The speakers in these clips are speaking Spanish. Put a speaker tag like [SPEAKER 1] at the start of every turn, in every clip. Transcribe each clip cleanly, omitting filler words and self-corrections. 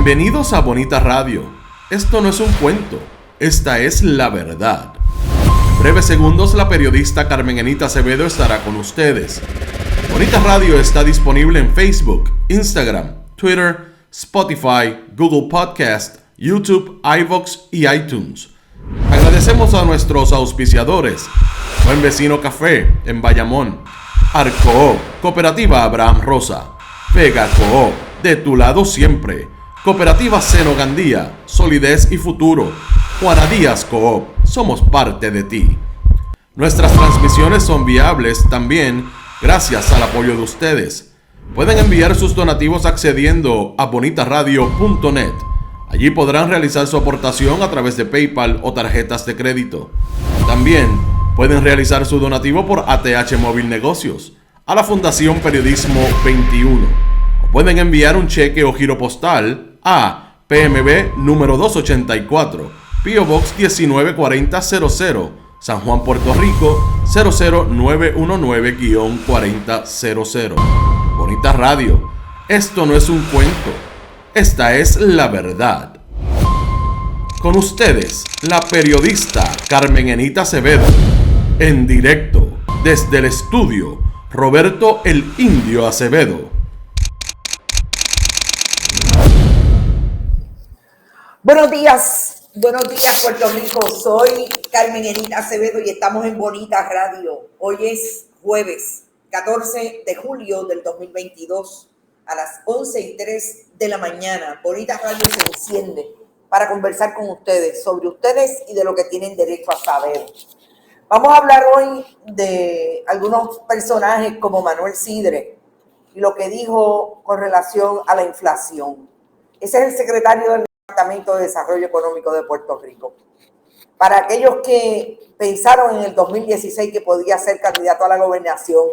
[SPEAKER 1] Bienvenidos a Bonita Radio. Esto no es un cuento, esta es la verdad. En breves segundos la periodista Carmen Enita Acevedo estará con ustedes. Bonita Radio está disponible en Facebook, Instagram, Twitter, Spotify, Google Podcast, YouTube, iVoox y iTunes. Agradecemos a nuestros auspiciadores: Buen Vecino Café en Bayamón, Arcoop, Cooperativa Abraham Rosa, Vega Coop, de tu lado siempre, Cooperativa Seno Gandía, Solidez y Futuro, Juana Díaz Coop, somos parte de ti. Nuestras transmisiones son viables también gracias al apoyo de ustedes. Pueden enviar sus donativos accediendo a bonitaradio.net. Allí podrán realizar su aportación a través de PayPal o tarjetas de crédito. También pueden realizar su donativo por ATH Móvil Negocios a la Fundación Periodismo 21. O pueden enviar un cheque o giro postal a PMB número 284, P.O. Box 194000, San Juan, Puerto Rico 00919-4000. Bonita Radio, esto no es un cuento, esta es la verdad. Con ustedes, la periodista Carmen Enita Acevedo, en directo desde el estudio Roberto el Indio Acevedo.
[SPEAKER 2] Buenos días Puerto Rico, soy Carmen Enita Acevedo y estamos en Bonita Radio. Hoy es jueves 14 de julio del 2022 a las 11:03 de la mañana. Bonita Radio se enciende para conversar con ustedes sobre ustedes y de lo que tienen derecho a saber. Vamos a hablar hoy de algunos personajes como Manuel Sidre y lo que dijo con relación a la inflación. Ese es el secretario del Departamento de Desarrollo Económico de Puerto Rico. Para aquellos que pensaron en el 2016 que podía ser candidato a la gobernación,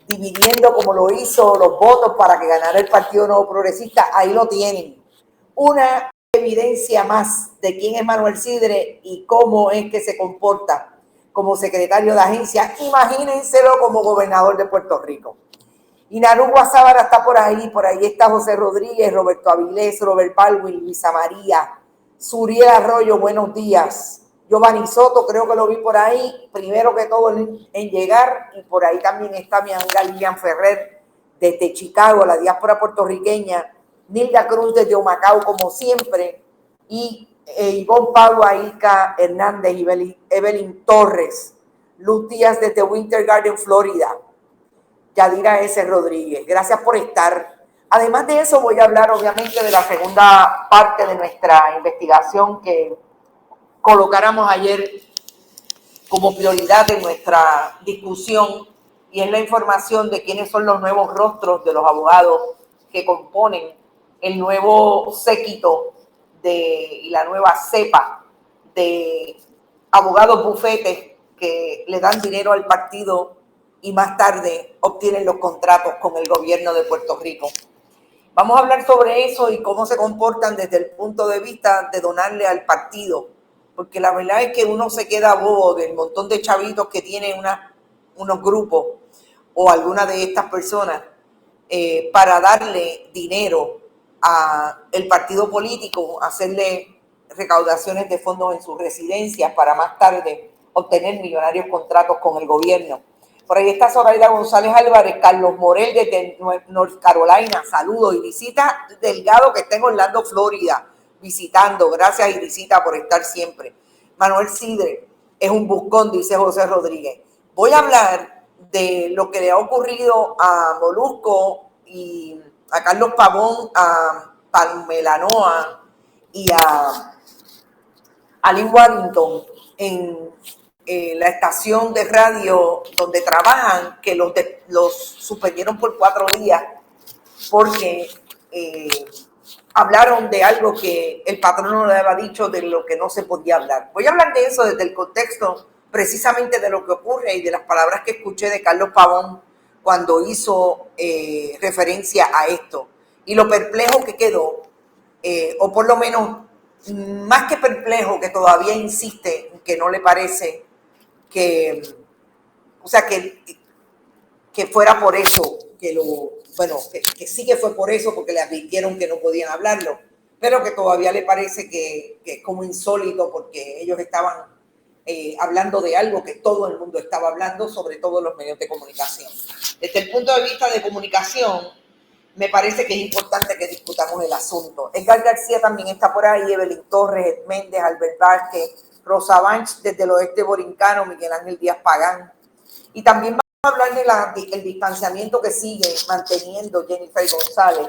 [SPEAKER 2] dividiendo como lo hizo los votos para que ganara el Partido Nuevo Progresista, ahí lo tienen. Una evidencia más de quién es Manuel Sidre y cómo es que se comporta como secretario de agencia. Imagínenselo como gobernador de Puerto Rico. Inaru Guasábara está por ahí está José Rodríguez, Roberto Avilés, Robert Baldwin, Luisa María, Suriel Arroyo, buenos días. Giovanni Soto, creo que lo vi por ahí, primero que todo en llegar, y por ahí también está mi amiga Lilian Ferrer desde Chicago, la diáspora puertorriqueña, Nilda Cruz desde Humacao, como siempre, y Ivonne Pablo Ailka Hernández y Evelyn Torres, Luz Díaz desde Winter Garden, Florida, Yadira S. Rodríguez. Gracias por estar. Además de eso, voy a hablar obviamente de la segunda parte de nuestra investigación que colocáramos ayer como prioridad de nuestra discusión, y es la información de quiénes son los nuevos rostros de los abogados que componen el nuevo séquito y la nueva cepa de abogados bufetes que le dan dinero al partido y más tarde obtienen los contratos con el gobierno de Puerto Rico. Vamos a hablar sobre eso y cómo se comportan desde el punto de vista de donarle al partido, porque la verdad es que uno se queda bobo del montón de chavitos que tienen unos grupos o alguna de estas personas para darle dinero a el partido político, hacerle recaudaciones de fondos en sus residencias para más tarde obtener millonarios contratos con el gobierno. Por ahí está Zoraida González Álvarez, Carlos Morel desde North Carolina, saludos. Irisita Delgado, que está en Orlando, Florida, visitando. Gracias, Irisita, por estar siempre. Manuel Sidre es un buscón, dice José Rodríguez. Voy a hablar de lo que le ha ocurrido a Molusco y a Carlos Pavón, a Pamela Noa y a Lynn Warrington en la estación de radio donde trabajan, que los suspendieron por 4 días porque hablaron de algo que el patrono le había dicho, de lo que no se podía hablar. Voy a hablar de eso desde el contexto precisamente de lo que ocurre y de las palabras que escuché de Carlos Pavón cuando hizo referencia a esto y lo perplejo que quedó, o por lo menos más que perplejo, que todavía insiste en que no le parece que fuera por eso, que sí que fue por eso, porque le advirtieron que no podían hablarlo. pero que todavía le parece que es como insólito porque ellos estaban hablando de algo que todo el mundo estaba hablando, sobre todo los medios de comunicación. Desde el punto de vista de comunicación, me parece que es importante que discutamos el asunto. Edgar García también está por ahí, Evelyn Torres, Ed Méndez, Albert Vázquez, Rosa Banch desde el oeste borincano, Miguel Ángel Díaz Pagán. Y también vamos a hablar del distanciamiento que sigue manteniendo Jennifer González,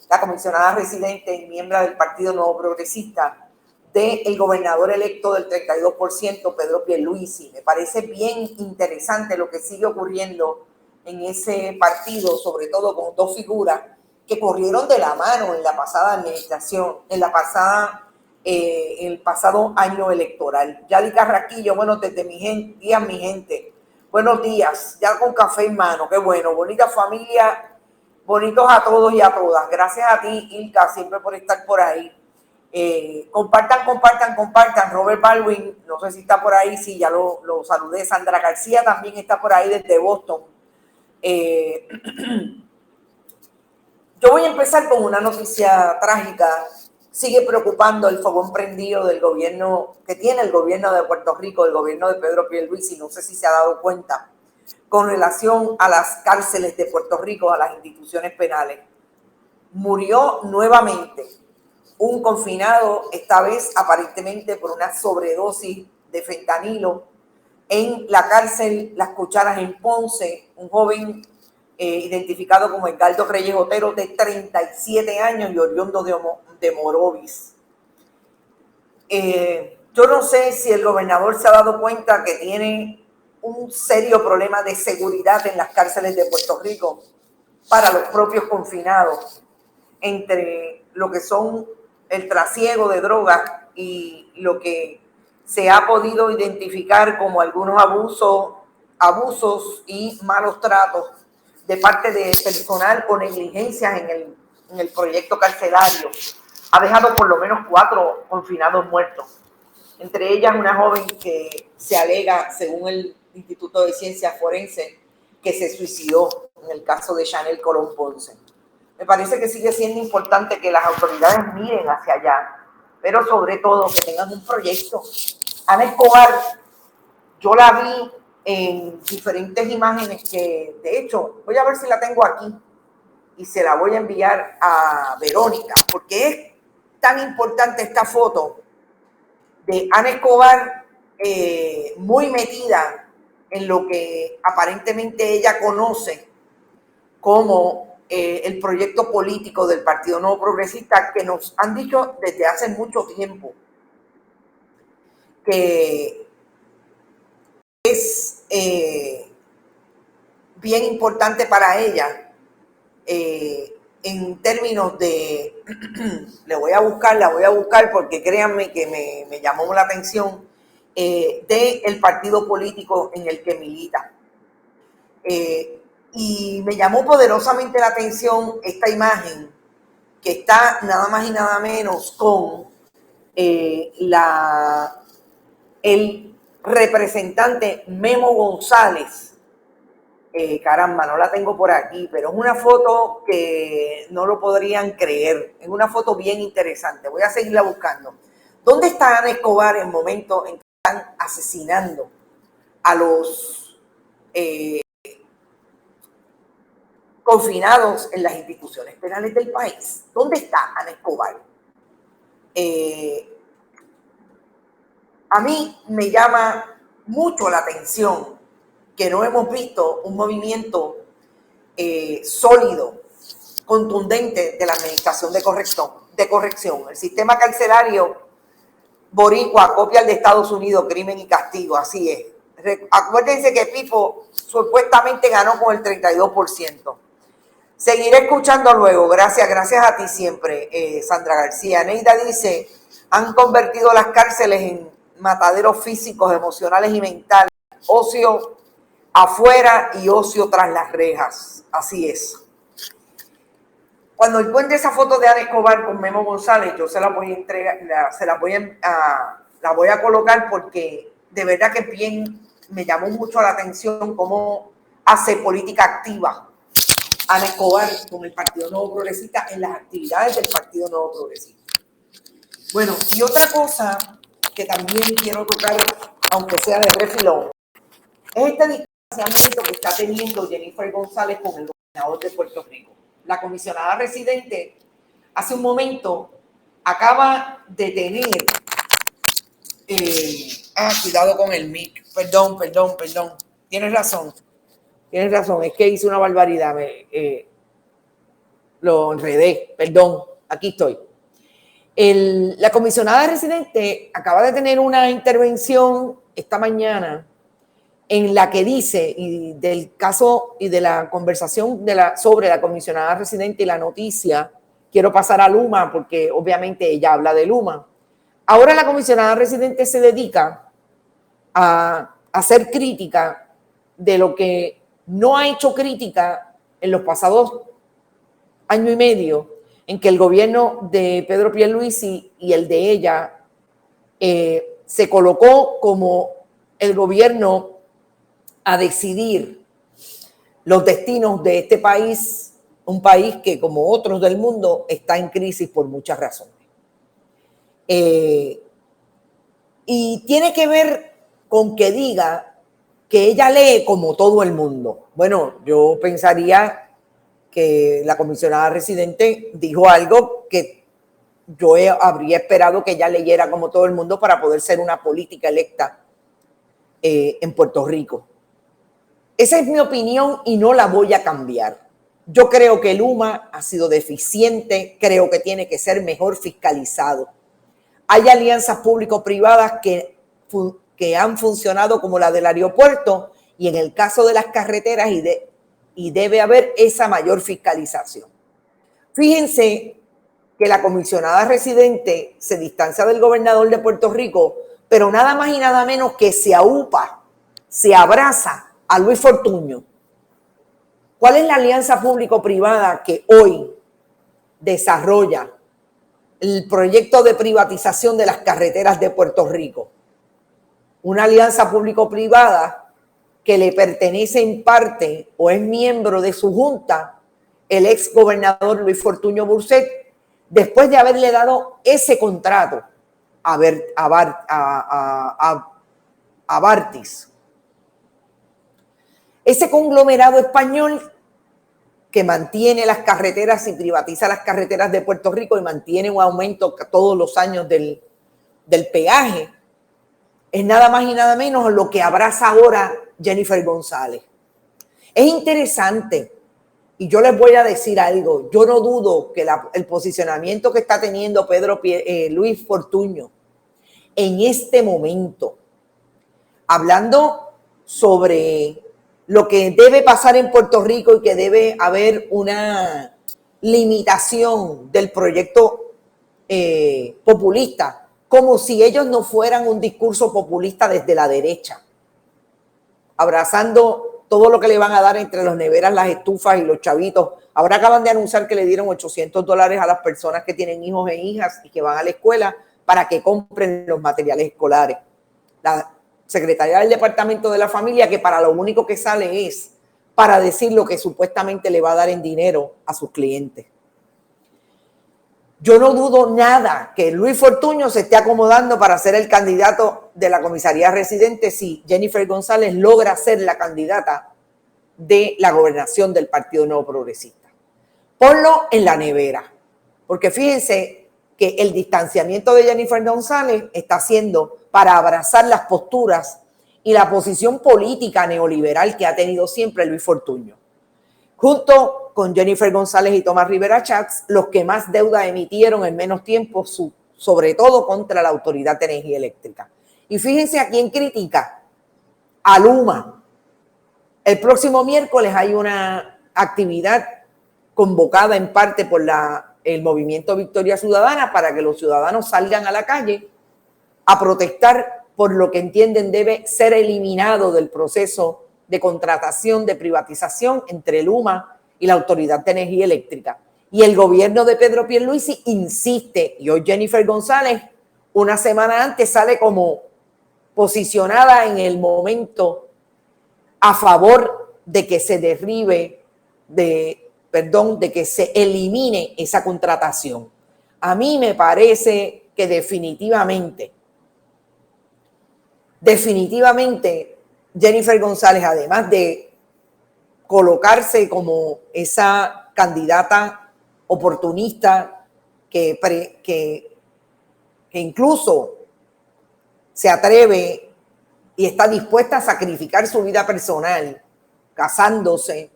[SPEAKER 2] la comisionada residente y miembro del Partido Nuevo Progresista, del gobernador electo del 32%, Pedro Pierluisi. Me parece bien interesante lo que sigue ocurriendo en ese partido, sobre todo con dos figuras que corrieron de la mano en la pasada administración, en el pasado año electoral. Yadi Carraquillo, bueno, desde mi gente, buenos días, ya con café en mano, qué bueno, bonita familia, bonitos a todos y a todas. Gracias a ti, Ilka, siempre por estar por ahí. Compartan. Robert Baldwin, no sé si está por ahí, sí, ya lo saludé. Sandra García también está por ahí desde Boston. Yo voy a empezar con una noticia trágica. Sigue preocupando el fogón prendido del gobierno que tiene el gobierno de Puerto Rico, el gobierno de Pedro Pierluisi, no sé si se ha dado cuenta, con relación a las cárceles de Puerto Rico, a las instituciones penales. Murió nuevamente un confinado, esta vez aparentemente por una sobredosis de fentanilo, en la cárcel Las Cucharas en Ponce, un joven identificado como Edgardo Reyes Otero, de 37 años y oriundo de Morovis. Yo no sé si el gobernador se ha dado cuenta que tiene un serio problema de seguridad en las cárceles de Puerto Rico para los propios confinados, entre lo que son el trasiego de drogas y lo que se ha podido identificar como algunos abusos y malos tratos de parte de personal o negligencias en el proyecto carcelario. Ha dejado por lo menos 4 confinados muertos, entre ellas una joven que se alega, según el Instituto de Ciencias Forenses, que se suicidó en el caso de Chanel Colón Ponce. Me parece que sigue siendo importante que las autoridades miren hacia allá, pero sobre todo que tengan un proyecto. Ana Escobar, yo la vi en diferentes imágenes que, de hecho, voy a ver si la tengo aquí y se la voy a enviar a Verónica, porque es tan importante esta foto de Ana Escobar muy metida en lo que aparentemente ella conoce como el proyecto político del Partido Nuevo Progresista, que nos han dicho desde hace mucho tiempo que es bien importante para ella en términos de, la voy a buscar porque créanme que me llamó la atención, del partido político en el que milita. Y me llamó poderosamente la atención esta imagen que está nada más y nada menos con el representante Memo González. Caramba, no la tengo por aquí, pero es una foto que no lo podrían creer. Es una foto bien interesante. Voy a seguirla buscando. ¿Dónde está Ana Escobar en el momento en que están asesinando a los confinados en las instituciones penales del país? ¿Dónde está Ana Escobar? A mí me llama mucho la atención que no hemos visto un movimiento sólido, contundente de la administración de corrección. El sistema carcelario boricua copia el de Estados Unidos, crimen y castigo, así es. Acuérdense que Pifo supuestamente ganó con el 32%. Seguiré escuchando luego. Gracias a ti siempre, Sandra García. Neida dice, han convertido las cárceles en mataderos físicos, emocionales y mentales. Ocio afuera y ocio tras las rejas. Así es. Cuando encuentre esa foto de Ana Escobar con Memo González, yo se la voy a entregar, la voy a colocar porque de verdad que bien me llamó mucho la atención cómo hace política activa Ana Escobar con el Partido Nuevo Progresista en las actividades del Partido Nuevo Progresista. Bueno, y otra cosa que también quiero tocar, aunque sea de refilón, es este distanciamiento que está teniendo Jennifer González con el gobernador de Puerto Rico. La comisionada residente hace un momento acaba de tener cuidado con el mic, perdón, tienes razón, es que hice una barbaridad, lo enredé, perdón, aquí estoy. La comisionada residente acaba de tener una intervención esta mañana en la que dice, y del caso y de la conversación sobre la comisionada residente y la noticia, quiero pasar a Luma porque obviamente ella habla de Luma. Ahora la comisionada residente se dedica a hacer crítica de lo que no ha hecho crítica en los pasados año y medio, en que el gobierno de Pedro Pierluisi y el de ella se colocó como el gobierno a decidir los destinos de este país, un país que, como otros del mundo, está en crisis por muchas razones. Y tiene que ver con que diga que ella lee como todo el mundo. Bueno, yo pensaría que la comisionada residente dijo algo que yo habría esperado que ella leyera como todo el mundo para poder ser una política electa en Puerto Rico. Esa es mi opinión y no la voy a cambiar. Yo creo que Luma ha sido deficiente, creo que tiene que ser mejor fiscalizado. Hay alianzas público-privadas que han funcionado como la del aeropuerto y en el caso de las carreteras y debe haber esa mayor fiscalización. Fíjense que la comisionada residente se distancia del gobernador de Puerto Rico, pero nada más y nada menos que se aupa, se abraza a Luis Fortuño. ¿Cuál es la alianza público-privada que hoy desarrolla el proyecto de privatización de las carreteras de Puerto Rico? Una alianza público-privada que le pertenece en parte o es miembro de su junta el ex gobernador Luis Fortuño Burset, después de haberle dado ese contrato a Bartis. Ese conglomerado español que mantiene las carreteras y privatiza las carreteras de Puerto Rico y mantiene un aumento todos los años del peaje, es nada más y nada menos lo que abraza ahora Jennifer González. Es interesante, y yo les voy a decir algo, yo no dudo que el posicionamiento que está teniendo Luis Fortuño en este momento, hablando sobre lo que debe pasar en Puerto Rico y que debe haber una limitación del proyecto populista, como si ellos no fueran un discurso populista desde la derecha, abrazando todo lo que le van a dar entre las neveras, las estufas y los chavitos. Ahora acaban de anunciar que le dieron $800 a las personas que tienen hijos e hijas y que van a la escuela para que compren los materiales escolares. La secretaria del Departamento de la Familia, que para lo único que sale es para decir lo que supuestamente le va a dar en dinero a sus clientes. Yo no dudo nada que Luis Fortuño se esté acomodando para ser el candidato de la comisaría residente si Jennifer González logra ser la candidata de la gobernación del Partido Nuevo Progresista. Ponlo en la nevera, porque fíjense que el distanciamiento de Jennifer González está haciendo para abrazar las posturas y la posición política neoliberal que ha tenido siempre Luis Fortuño. Junto con Jennifer González y Tomás Rivera Chats, los que más deuda emitieron en menos tiempo, sobre todo contra la Autoridad de Energía Eléctrica. Y fíjense a quién critica, a Luma. El próximo miércoles hay una actividad convocada en parte por el Movimiento Victoria Ciudadana para que los ciudadanos salgan a la calle a protestar por lo que entienden debe ser eliminado del proceso de contratación, de privatización entre Luma y la Autoridad de Energía Eléctrica. Y el gobierno de Pedro Pierluisi insiste, y hoy Jennifer González, una semana antes, sale como posicionada en el momento a favor de que se de que se elimine esa contratación. A mí me parece que definitivamente Jennifer González, además de colocarse como esa candidata oportunista que incluso se atreve y está dispuesta a sacrificar su vida personal, casándose,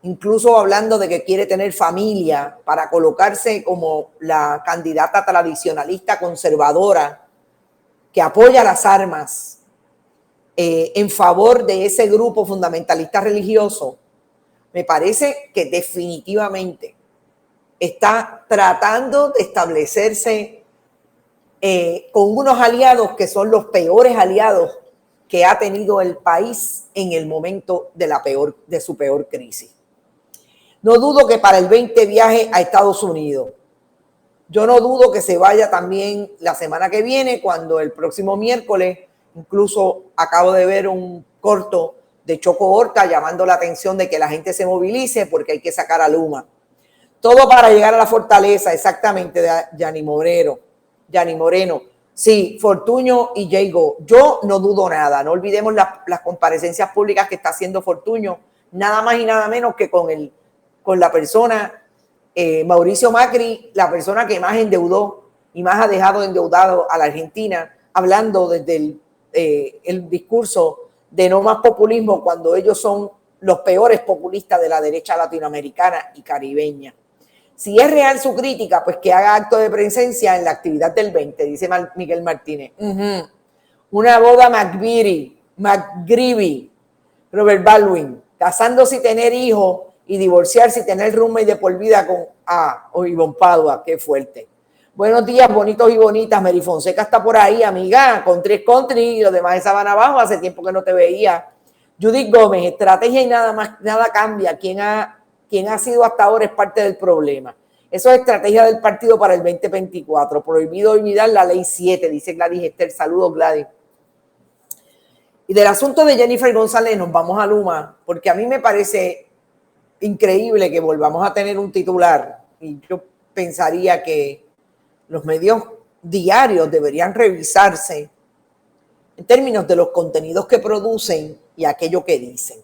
[SPEAKER 2] incluso hablando de que quiere tener familia para colocarse como la candidata tradicionalista conservadora que apoya las armas en favor de ese grupo fundamentalista religioso, me parece que definitivamente está tratando de establecerse con unos aliados que son los peores aliados que ha tenido el país en el momento de su peor crisis. No dudo que para el 20 viaje a Estados Unidos. Yo no dudo que se vaya también la semana que viene, cuando el próximo miércoles, incluso acabo de ver un corto de Choco Horta llamando la atención de que la gente se movilice porque hay que sacar a Luma. Todo para llegar a la fortaleza, exactamente, de Yanni Moreno. Sí, Fortuño y Jago. Yo no dudo nada. No olvidemos las comparecencias públicas que está haciendo Fortuño, nada más y nada menos que con la persona, Mauricio Macri, la persona que más endeudó y más ha dejado endeudado a la Argentina, hablando desde el discurso de no más populismo, cuando ellos son los peores populistas de la derecha latinoamericana y caribeña. Si es real su crítica, pues que haga acto de presencia en la actividad del 20, dice Miguel Martínez. Una boda McGreevy, Robert Baldwin, casándose y tener hijos y divorciarse y tener roommate de por vida con Ivonne Padua, qué fuerte. Buenos días, bonitos y bonitas. Mary Fonseca está por ahí, amiga, country y los demás de Sabana Abajo, hace tiempo que no te veía. Judith Gómez, estrategia y nada cambia. Quien ha sido hasta ahora es parte del problema. Eso es estrategia del partido para el 2024. Prohibido olvidar la ley 7, dice Gladys Esther. Saludos, Gladys. Y del asunto de Jennifer González nos vamos a Luma, porque a mí me parece increíble que volvamos a tener un titular, y yo pensaría que los medios diarios deberían revisarse en términos de los contenidos que producen y aquello que dicen.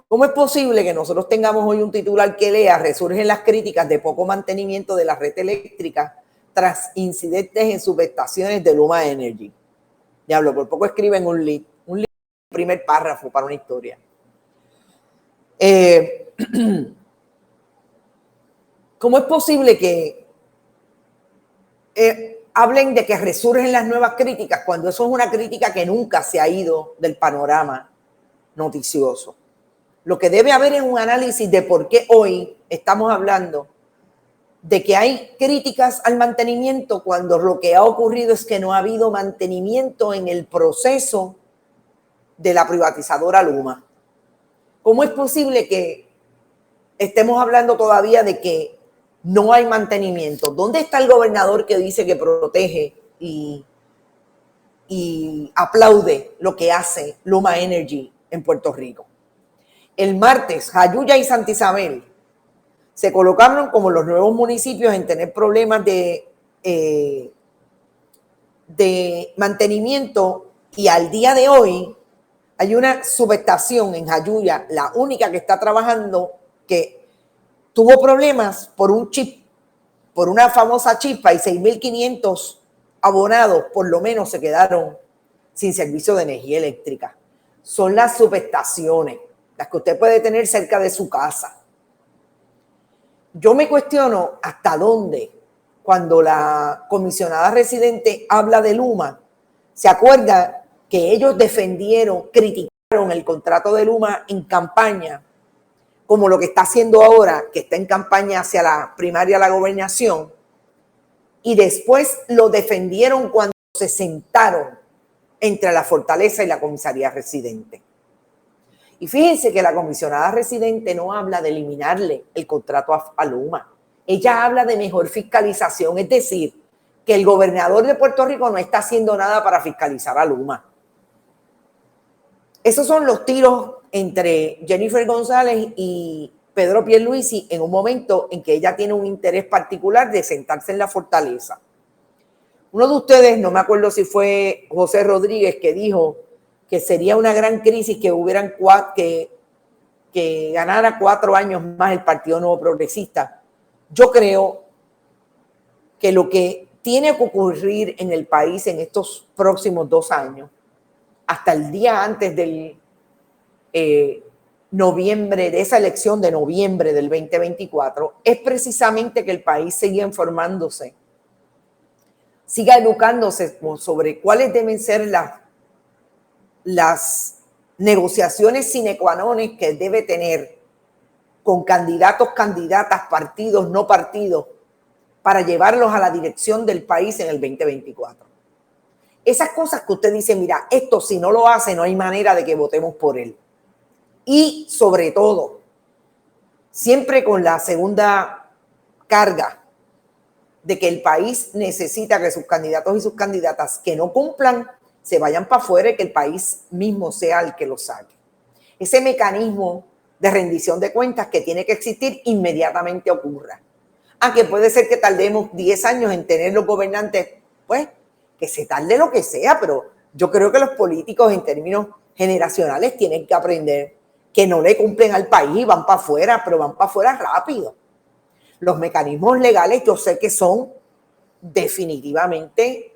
[SPEAKER 2] ¿Cómo es posible que nosotros tengamos hoy un titular que lea: resurgen las críticas de poco mantenimiento de la red eléctrica tras incidentes en subestaciones de Luma Energy? Diablo, por poco escriben un lead, primer párrafo para una historia. ¿Cómo es posible que hablen de que resurgen las nuevas críticas cuando eso es una crítica que nunca se ha ido del panorama noticioso? Lo que debe haber es un análisis de por qué hoy estamos hablando de que hay críticas al mantenimiento cuando lo que ha ocurrido es que no ha habido mantenimiento en el proceso de la privatizadora Luma. ¿Cómo es posible que estemos hablando todavía de que no hay mantenimiento? ¿Dónde está el gobernador que dice que protege y aplaude lo que hace Luma Energy en Puerto Rico? El martes, Jayuya y Santa Isabel se colocaron como los nuevos municipios en tener problemas de mantenimiento, y al día de hoy hay una subestación en Jayuya, la única que está trabajando, que tuvo problemas por un chip, por una famosa chispa, y 6.500 abonados por lo menos se quedaron sin servicio de energía eléctrica. Son las subestaciones, las que usted puede tener cerca de su casa. Yo me cuestiono hasta dónde, cuando la comisionada residente habla de Luma, se acuerda que ellos criticaron el contrato de Luma en campaña, como lo que está haciendo ahora, que está en campaña hacia la primaria de la gobernación, y después lo defendieron cuando se sentaron entre la Fortaleza y la comisaría residente. Y fíjense que la comisionada residente no habla de eliminarle el contrato a Luma. Ella habla de mejor fiscalización, es decir, que el gobernador de Puerto Rico no está haciendo nada para fiscalizar a Luma. Esos son los tiros entre Jennifer González y Pedro Pierluisi en un momento en que ella tiene un interés particular de sentarse en la Fortaleza. Uno de ustedes, no me acuerdo si fue José Rodríguez, que dijo que sería una gran crisis que ganara 4 años más el Partido Nuevo Progresista. Yo creo que lo que tiene que ocurrir en el país en estos próximos 2 años, hasta el día antes del noviembre, de esa elección de noviembre del 2024, es precisamente que el país siga informándose, siga educándose sobre cuáles deben ser las negociaciones sine qua non que debe tener con candidatos, candidatas, partidos, no partidos, para llevarlos a la dirección del país en el 2024. Esas cosas que usted dice, mira, esto si no lo hace, no hay manera de que votemos por él. Y sobre todo, siempre con la segunda carga de que el país necesita que sus candidatos y sus candidatas que no cumplan se vayan para afuera y que el país mismo sea el que lo saque. Ese mecanismo de rendición de cuentas que tiene que existir inmediatamente ocurra. Aunque puede ser que tardemos 10 años en tener los gobernantes, pues que se tarde lo que sea, pero yo creo que los políticos en términos generacionales tienen que aprender que no le cumplen al país y van para afuera, pero van para afuera rápido. Los mecanismos legales yo sé que son definitivamente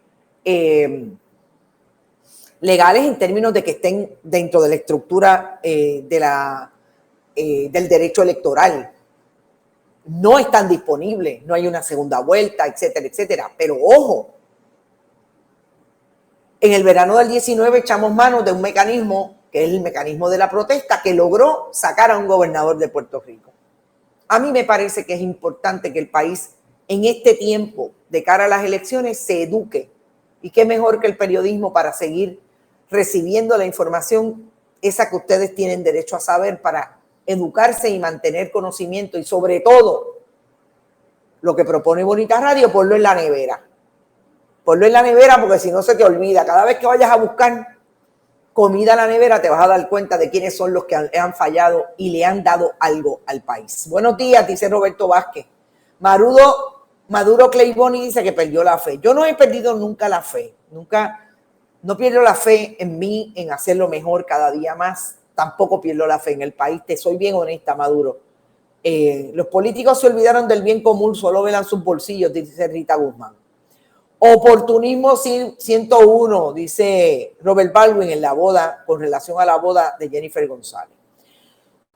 [SPEAKER 2] legales en términos de que estén dentro de la estructura del derecho electoral. No están disponibles, no hay una segunda vuelta, etcétera, etcétera. Pero ojo, en el verano del 19 echamos mano de un mecanismo, que es el mecanismo de la protesta, que logró sacar a un gobernador de Puerto Rico. A mí me parece que es importante que el país en este tiempo, de cara a las elecciones, se eduque. Y qué mejor que el periodismo para seguir recibiendo la información esa que ustedes tienen derecho a saber para educarse y mantener conocimiento y sobre todo lo que propone Bonita Radio, ponlo en la nevera. Ponlo en la nevera porque si no se te olvida. Cada vez que vayas a buscar comida a la nevera te vas a dar cuenta de quiénes son los que han fallado y le han dado algo al país. Buenos días, dice Roberto Vázquez. Maduro Clayboni dice que perdió la fe. Yo no he perdido nunca la fe. No pierdo la fe en mí, en hacerlo mejor cada día más. Tampoco pierdo la fe en el país. Te soy bien honesta, Maduro. Los políticos se olvidaron del bien común, solo velan sus bolsillos, dice Rita Guzmán. Oportunismo 101, dice Robert Baldwin en la boda, con relación a la boda de Jennifer González.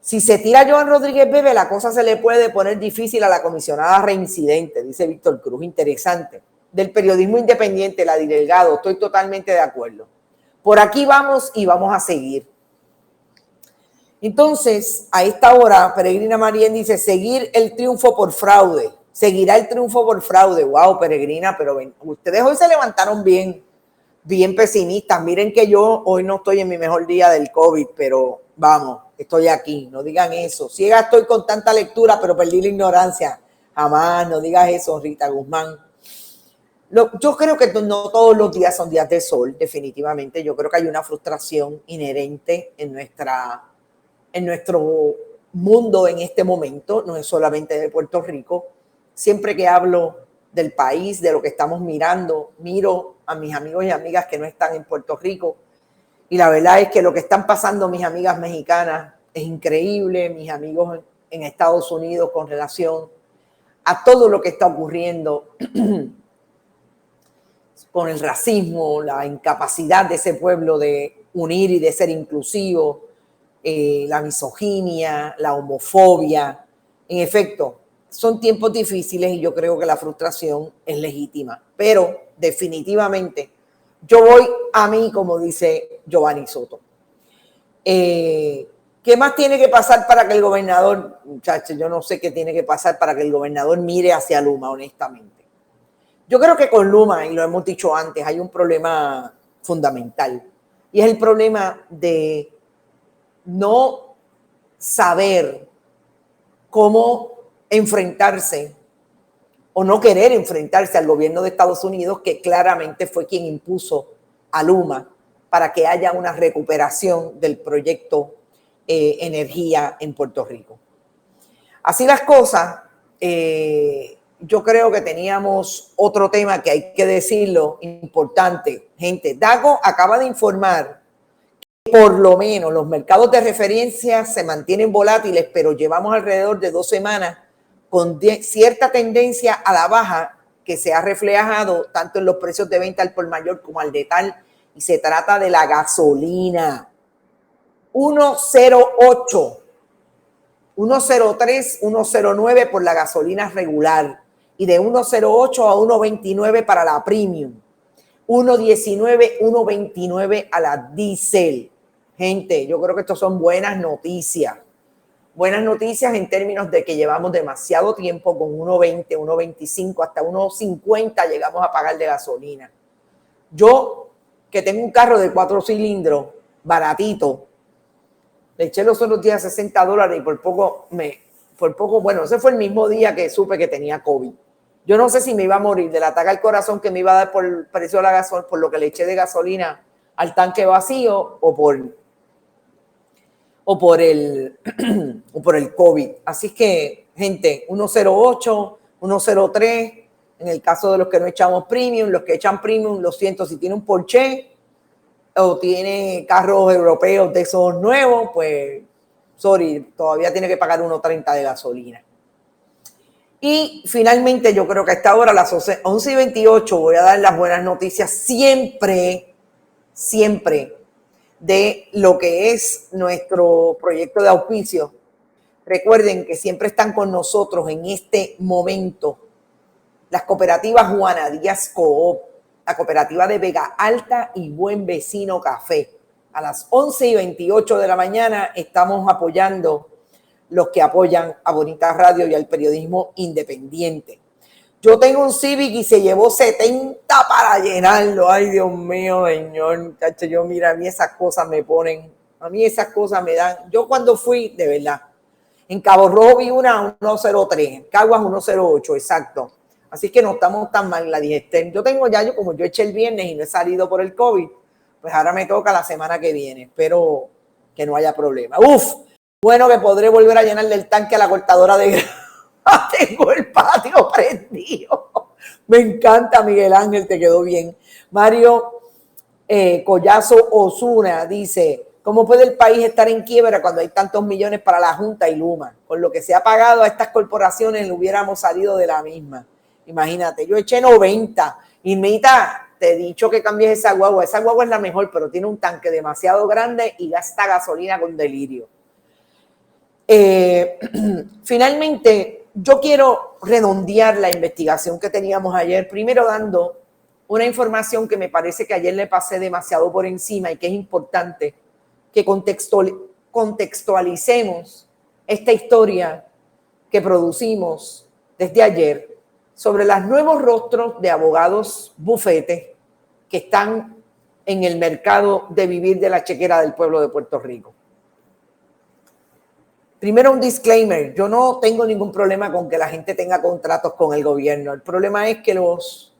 [SPEAKER 2] Si se tira Joan Rodríguez Bebe, la cosa se le puede poner difícil a la comisionada reincidente, dice Víctor Cruz. Interesante. Del periodismo independiente, la Delgado, estoy totalmente de acuerdo. Por aquí vamos y vamos a seguir. Entonces, a esta hora, Peregrina Marien dice, seguir el triunfo por fraude. Seguirá el triunfo por fraude. Wow, Peregrina, pero ven, ustedes hoy se levantaron bien pesimistas. Miren que yo hoy no estoy en mi mejor día del COVID, pero vamos, estoy aquí. No digan eso. Ciega estoy con tanta lectura, pero perdí la ignorancia. Jamás, no digas eso, Rita Guzmán. Yo creo que no todos los días son días de sol, definitivamente. Yo creo que hay una frustración inherente en nuestro mundo en este momento, no es solamente de Puerto Rico. Siempre que hablo del país, de lo que estamos mirando, miro a mis amigos y amigas que no están en Puerto Rico y la verdad es que lo que están pasando mis amigas mexicanas es increíble, mis amigos en Estados Unidos con relación a todo lo que está ocurriendo con el racismo, la incapacidad de ese pueblo de unir y de ser inclusivo, la misoginia, la homofobia. En efecto, son tiempos difíciles y yo creo que la frustración es legítima. Pero definitivamente yo voy a mí, como dice Giovanni Soto. ¿Qué más tiene que pasar para que el gobernador, muchachos, yo no sé qué tiene que pasar para que el gobernador mire hacia Luma, honestamente? Yo creo que con Luma, y lo hemos dicho antes, hay un problema fundamental. Y es el problema de no saber cómo enfrentarse o no querer enfrentarse al gobierno de Estados Unidos, que claramente fue quien impuso a Luma para que haya una recuperación del proyecto energía en Puerto Rico. Así las cosas, yo creo que teníamos otro tema que hay que decirlo, importante. Gente, Dago acaba de informar que por lo menos los mercados de referencia se mantienen volátiles, pero llevamos alrededor de 2 semanas con cierta tendencia a la baja que se ha reflejado tanto en los precios de venta al por mayor como al detal, y se trata de la gasolina. 1.08, 1.03, 1.09 por la gasolina regular y de 1.08 a 1.29 para la premium, 1.19, 1.29 a la diésel. Gente, yo creo que estos son buenas noticias. Buenas noticias en términos de que llevamos demasiado tiempo con 1.20, 1.25, hasta 1.50 llegamos a pagar de gasolina. Yo, que tengo un carro de 4 cilindros, baratito, le eché los otros días $60 y por poco, bueno, ese fue el mismo día que supe que tenía COVID. Yo no sé si me iba a morir del ataque al corazón que me iba a dar por el precio de la gasolina, por lo que le eché de gasolina al tanque vacío o por el COVID. Así que, gente, 1.08, 1.03, en el caso de los que no echamos premium, los que echan premium, lo siento, si tiene un Porsche o tiene carros europeos de esos nuevos, pues, sorry, todavía tiene que pagar 1.30 de gasolina. Y finalmente, yo creo que a esta hora, a las 11:28, voy a dar las buenas noticias siempre de lo que es nuestro proyecto de auspicio. Recuerden que siempre están con nosotros en este momento las cooperativas Juana Díaz Coop, la cooperativa de Vega Alta y Buen Vecino Café. A las 11:28 de la mañana estamos apoyando los que apoyan a Bonita Radio y al periodismo independiente. Yo tengo un Civic y se llevó 70 para llenarlo. Ay, Dios mío, señor. Yo, mira, a mí esas cosas me ponen, a mí esas cosas me dan. Yo cuando fui, de verdad, en Cabo Rojo vi una 1.03, Caguas 1.08, exacto. Así que no estamos tan mal la digestión. Yo tengo ya, como yo eché el viernes y no he salido por el COVID, pues ahora me toca la semana que viene. Espero que no haya problema. Uf, bueno que podré volver a llenarle el tanque a la cortadora de grama. Tengo el patio prendido. Me encanta, Miguel Ángel, te quedó bien. Mario Collazo Osuna dice, ¿cómo puede el país estar en quiebra cuando hay tantos millones para la Junta y Luma? Con lo que se ha pagado a estas corporaciones, hubiéramos salido de la misma. Imagínate, yo eché 90 y Mita, te he dicho que cambies esa guagua. Esa guagua es la mejor, pero tiene un tanque demasiado grande y gasta gasolina con delirio. Finalmente, yo quiero redondear la investigación que teníamos ayer, primero dando una información que me parece que ayer le pasé demasiado por encima y que es importante que contextualicemos esta historia que producimos desde ayer sobre los nuevos rostros de abogados bufetes que están en el mercado de vivir de la chequera del pueblo de Puerto Rico. Primero, un disclaimer, yo no tengo ningún problema con que la gente tenga contratos con el gobierno. El problema es que los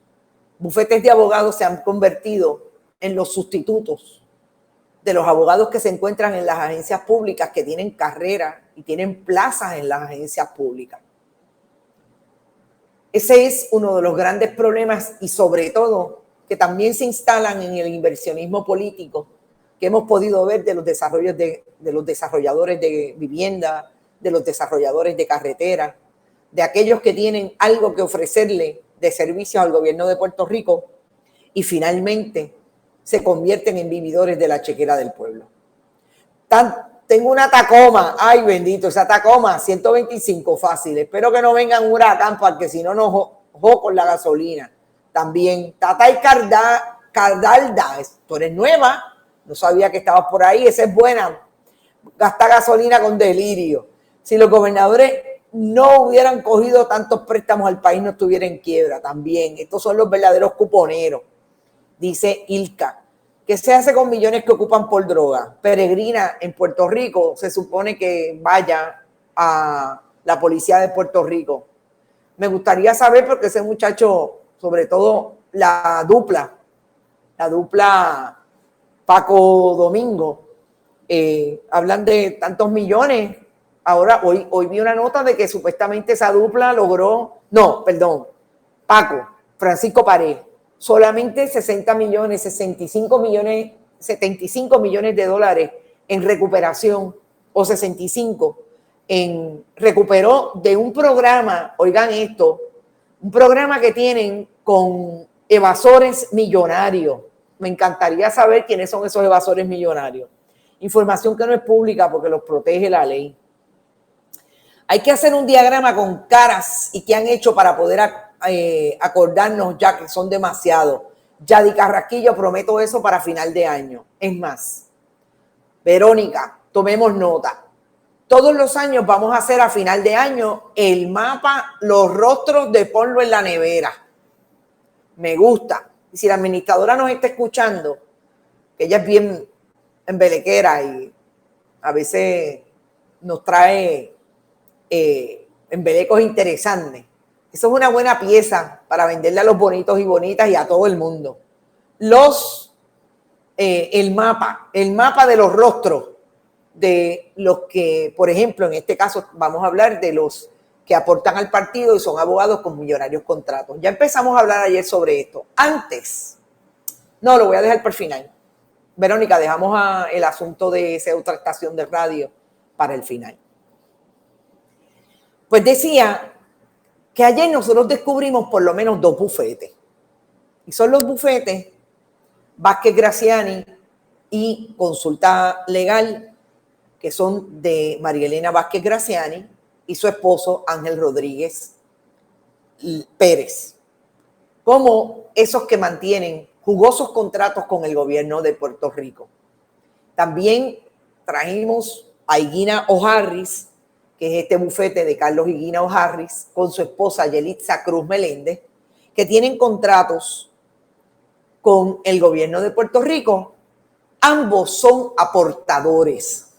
[SPEAKER 2] bufetes de abogados se han convertido en los sustitutos de los abogados que se encuentran en las agencias públicas, que tienen carrera y tienen plazas en las agencias públicas. Ese es uno de los grandes problemas y sobre todo que también se instalan en el inversionismo político que hemos podido ver de los desarrolladores de vivienda, de los desarrolladores de carretera, de aquellos que tienen algo que ofrecerle de servicios al gobierno de Puerto Rico y finalmente se convierten en vividores de la chequera del pueblo. Tengo una Tacoma, ay bendito, esa Tacoma, 125 fácil. Espero que no vengan un huracán porque si no nos jo con la gasolina. También Tata y Cardalda, tú eres nueva, no sabía que estabas por ahí, esa es buena. Gasta gasolina con delirio. Si los gobernadores no hubieran cogido tantos préstamos, el país no estuviera en quiebra también. Estos son los verdaderos cuponeros, dice Ilka. ¿Qué se hace con millones que ocupan por droga? Peregrina en Puerto Rico, se supone que vaya a la policía de Puerto Rico. Me gustaría saber porque ese muchacho, sobre todo la dupla Paco Domingo, hablan de tantos millones Ahora, hoy vi una nota de que supuestamente esa dupla logró, no, perdón, Paco, Francisco Pared, solamente 60 millones, 65 millones, 75 millones de dólares en recuperación, o 65, recuperó de un programa, oigan esto, un programa que tienen con evasores millonarios. Me encantaría saber quiénes son esos evasores millonarios. Información que no es pública porque los protege la ley. Hay que hacer un diagrama con caras y qué han hecho para poder acordarnos ya que son demasiados. Yadi Carrasquillo, prometo eso para final de año. Es más, Verónica, tomemos nota. Todos los años vamos a hacer a final de año el mapa, los rostros de ponlo en la nevera. Me gusta. Y si la administradora nos está escuchando, que ella es bien embelequera y a veces nos trae embelecos interesantes. Eso es una buena pieza para venderle a los bonitos y bonitas y a todo el mundo. El mapa de los rostros de los que, por ejemplo, en este caso vamos a hablar de los que aportan al partido y son abogados con millonarios contratos. Ya empezamos a hablar ayer sobre esto. Antes, no, lo voy a dejar para el final. Verónica, dejamos el asunto de esa otra estación de radio para el final. Pues decía que ayer nosotros descubrimos por lo menos 2 bufetes. Y son los bufetes Vázquez Graziani y Consulta Legal, que son de María Elena Vázquez Graziani y su esposo Ángel Rodríguez Pérez, como esos que mantienen jugosos contratos con el gobierno de Puerto Rico. También trajimos a Higuina O'Harris, que es este bufete de Carlos Higuina O'Harris, con su esposa Yelitza Cruz Meléndez, que tienen contratos con el gobierno de Puerto Rico. Ambos son aportadores.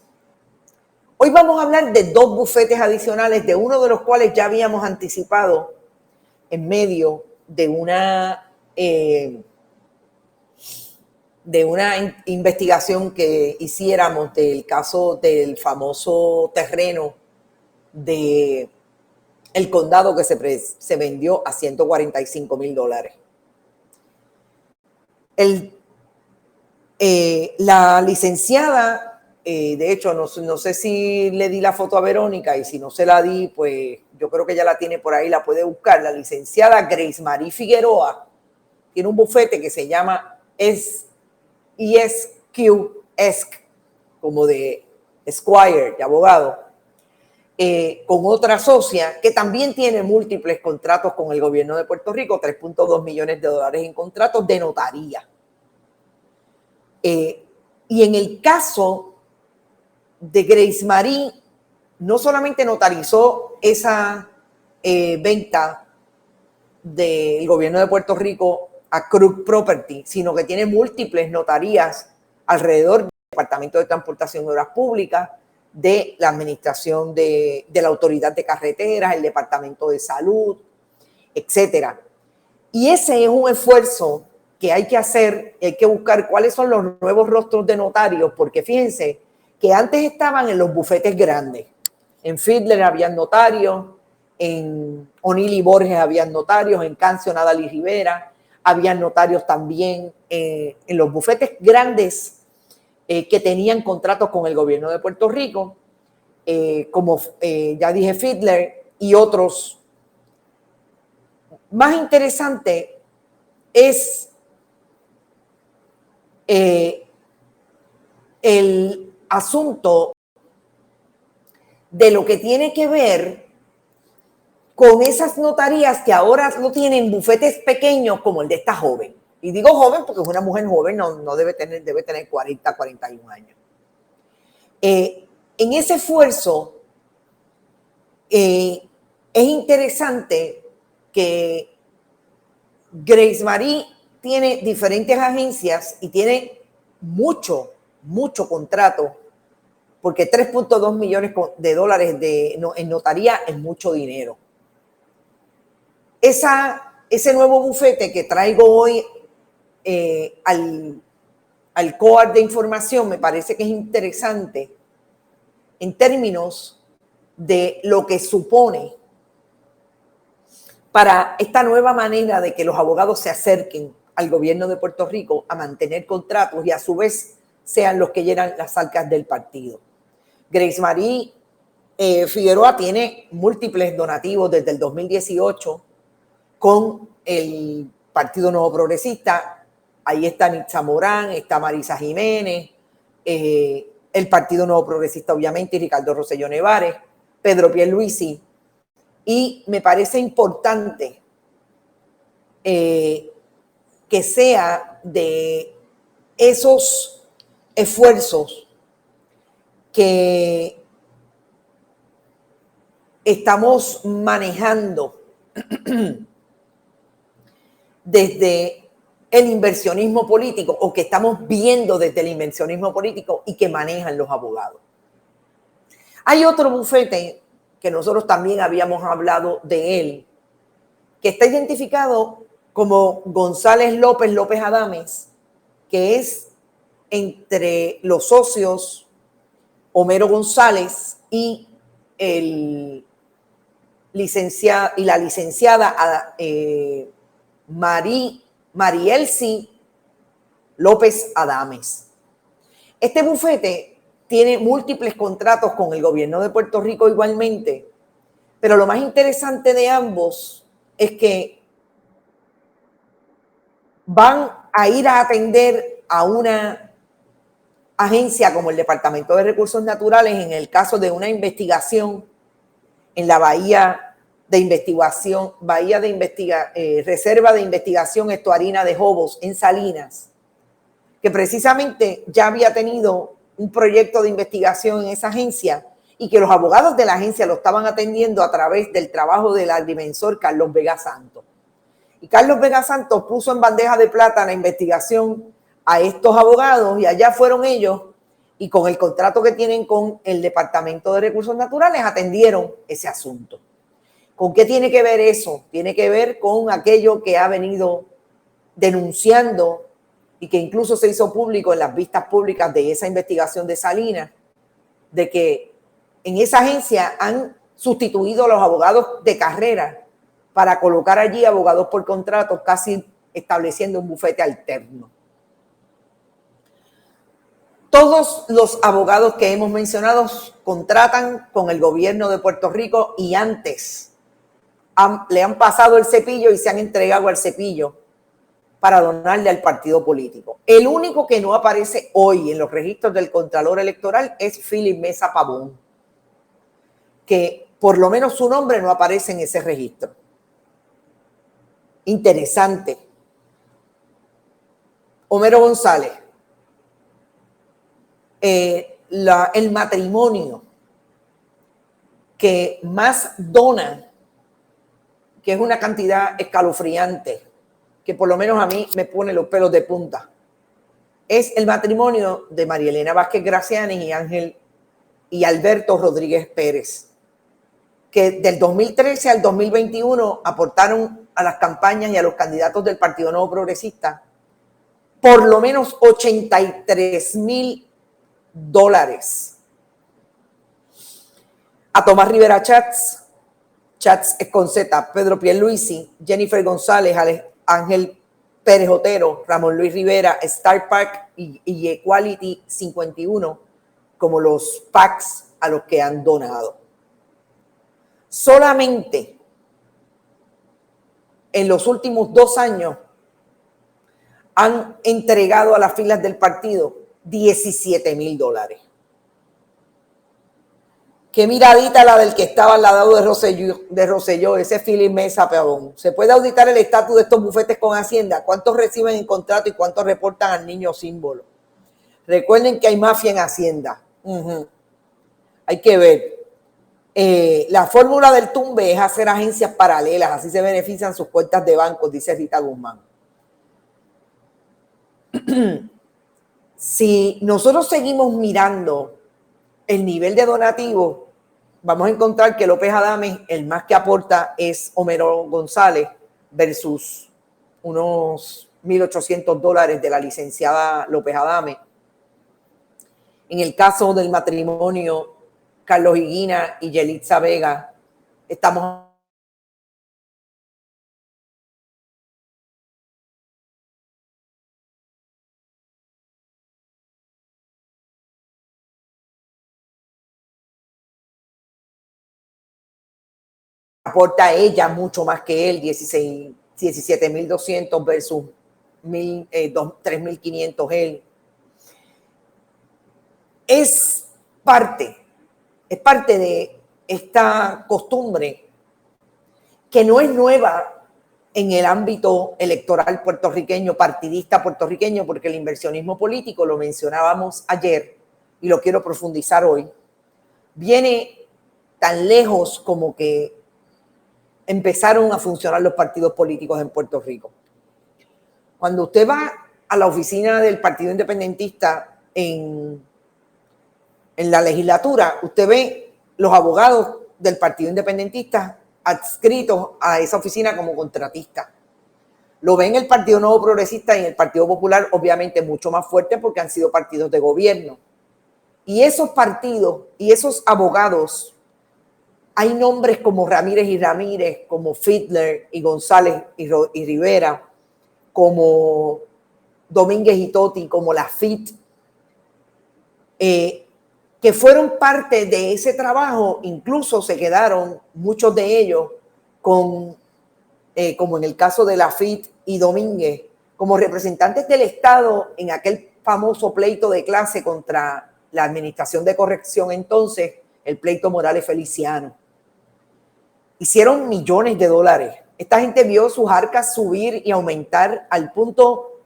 [SPEAKER 2] Hoy vamos a hablar de 2 bufetes adicionales, de uno de los cuales ya habíamos anticipado en medio de una investigación que hiciéramos del caso del famoso terreno del condado que se vendió a $145,000. La licenciada, de hecho, no sé si le di la foto a Verónica, y si no se la di, pues yo creo que ella la tiene por ahí, la puede buscar. La licenciada Grace Marie Figueroa tiene un bufete que se llama ESQ, como de Esquire, de abogado, con otra socia que también tiene múltiples contratos con el gobierno de Puerto Rico, $3.2 millones en contratos de notaría. Y en el caso de Grace Marie, no solamente notarizó esa venta del gobierno de Puerto Rico a Krug Property, sino que tiene múltiples notarías alrededor del Departamento de Transportación y Obras Públicas, de la Administración de la Autoridad de Carreteras, el Departamento de Salud, etcétera. Y ese es un esfuerzo que hay que hacer, hay que buscar cuáles son los nuevos rostros de notarios, porque fíjense que antes estaban en los bufetes grandes. En Fiedler habían notarios, en O'Neill y Borges habían notarios, en Cancio Nadal y Rivera habían notarios también, en los bufetes grandes que tenían contratos con el gobierno de Puerto Rico, como ya dije, Fiedler y otros. Más interesante es el asunto de lo que tiene que ver con esas notarías que ahora no tienen bufetes pequeños como el de esta joven. Y digo joven porque es una mujer joven, no debe tener 40, 41 años. En ese esfuerzo es interesante que Grace Marie tiene diferentes agencias y tiene mucho contrato, porque $3.2 millones en notaría es mucho dinero. Ese nuevo bufete que traigo hoy al COAR de información me parece que es interesante en términos de lo que supone para esta nueva manera de que los abogados se acerquen al gobierno de Puerto Rico a mantener contratos y a su vez sean los que llenan las arcas del partido. Grace Marie Figueroa tiene múltiples donativos desde el 2018 con el Partido Nuevo Progresista. Ahí está Nitza Morán, está Marisa Jiménez, el Partido Nuevo Progresista obviamente, y Ricardo Rosselló Nevares, Pedro Pierluisi. Y me parece importante que sea de esos esfuerzos que estamos manejando desde el inversionismo político, o que estamos viendo desde el inversionismo político y que manejan los abogados. Hay otro bufete que nosotros también habíamos hablado de él, que está identificado como González López López Adames, que es entre los socios Homero González y la licenciada Marielsi López Adames. Este bufete tiene múltiples contratos con el gobierno de Puerto Rico igualmente, pero lo más interesante de ambos es que van a ir a atender a una agencia como el Departamento de Recursos Naturales en el caso de una investigación en la Reserva de Investigación Estuarina de Jobos en Salinas, que precisamente ya había tenido un proyecto de investigación en esa agencia y que los abogados de la agencia lo estaban atendiendo a través del trabajo del agrimensor Carlos Vega Santos. Y Carlos Vega Santos puso en bandeja de plata la investigación a estos abogados y allá fueron ellos, y con el contrato que tienen con el Departamento de Recursos Naturales atendieron ese asunto. ¿Con qué tiene que ver eso? Tiene que ver con aquello que ha venido denunciando y que incluso se hizo público en las vistas públicas de esa investigación de Salinas, de que en esa agencia han sustituido a los abogados de carrera para colocar allí abogados por contrato, casi estableciendo un bufete alterno. Todos los abogados que hemos mencionado contratan con el gobierno de Puerto Rico y antes le han pasado el cepillo y se han entregado al cepillo para donarle al partido político. El único que no aparece hoy en los registros del Contralor Electoral es Philip Mesa Pavón, que por lo menos su nombre no aparece en ese registro. Interesante. Homero González. El matrimonio que más dona, que es una cantidad escalofriante, que por lo menos a mí me pone los pelos de punta, es el matrimonio de María Elena Vázquez Graciani y Alberto Rodríguez Pérez, que del 2013 al 2021 aportaron a las campañas y a los candidatos del Partido Nuevo Progresista por lo menos $83,000. A Tomás Rivera Chats es con Z, Pedro Pierluisi, Jennifer González, Ángel Pérez Otero, Ramón Luis Rivera, Star Park y Equality 51 como los PACs a los que han donado. Solamente en los últimos 2 años han entregado a las filas del partido $17,000. Qué miradita la del que estaba al lado de Rosselló, ese Philip Mesa Pavón. ¿Se puede auditar el estatus de estos bufetes con Hacienda? ¿Cuántos reciben en contrato y cuántos reportan al niño símbolo? Recuerden que hay mafia en Hacienda. Hay que ver. La fórmula del tumbe es hacer agencias paralelas, así se benefician sus cuentas de banco, dice Rita Guzmán. Si nosotros seguimos mirando el nivel de donativo, vamos a encontrar que López Adames, el más que aporta es Homero González versus unos $1,800 de la licenciada López Adames. En el caso del matrimonio Carlos Higuina y Yelitza Vega estamos aporta ella mucho más que él, 17.200 versus 3.500 él. Es parte de esta costumbre que no es nueva en el ámbito electoral puertorriqueño, partidista puertorriqueño, porque el inversionismo político, lo mencionábamos ayer y lo quiero profundizar hoy, viene tan lejos como que empezaron a funcionar los partidos políticos en Puerto Rico. Cuando usted va a la oficina del Partido Independentista en la legislatura, usted ve los abogados del Partido Independentista adscritos a esa oficina como contratistas. Lo ven el Partido Nuevo Progresista y el Partido Popular, obviamente mucho más fuerte porque han sido partidos de gobierno. Y esos partidos y esos abogados, hay nombres como Ramírez y Ramírez, como Fiedler y González y Rivera, como Domínguez y Totti, como Lafitte, que fueron parte de ese trabajo. Incluso se quedaron muchos de ellos como en el caso de Lafitte y Domínguez, como representantes del Estado en aquel famoso pleito de clase contra la administración de corrección, entonces el pleito Morales Feliciano. Hicieron millones de dólares. Esta gente vio sus arcas subir y aumentar al punto